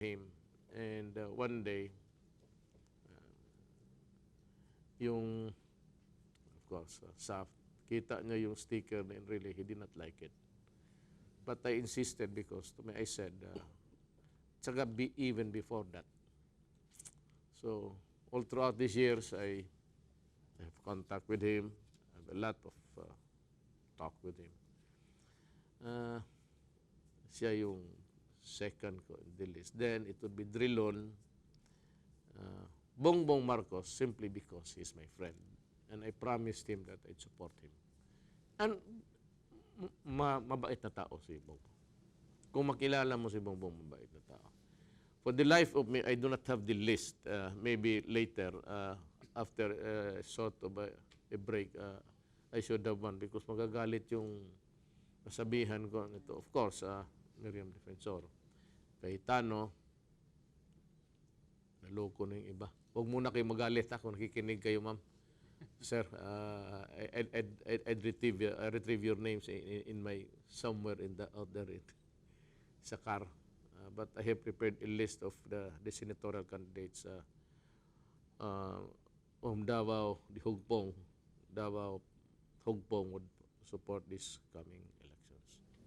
him. And one day, yung, of course, Saf, kita niya yung sticker and really he did not like it. But I insisted because to me, I said, tsaka even before that. So, all throughout these years, I have contact with him. I have a lot of talk with him. Siya yung second ko in the list. Then, it would be Drilon, Bongbong Marcos, simply because he's my friend. And I promised him that I'd support him. And mabait na tao si Bongbong. Kung makilala mo si Bongbong, mabait na tao. For the life of me, I do not have the list. Maybe later, after sort of a break, I should have one because magagalit yung sabihan ko nito. Of course, Miriam Defensor, Cayetano, naloko na yung iba. Huwag muna kayo magalit kung nakikinig kayo, ma'am. Sir, I'd retrieve your names in my somewhere in the out there sa car. But I have prepared a list of the senatorial candidates Davao, the Hugpong would support this coming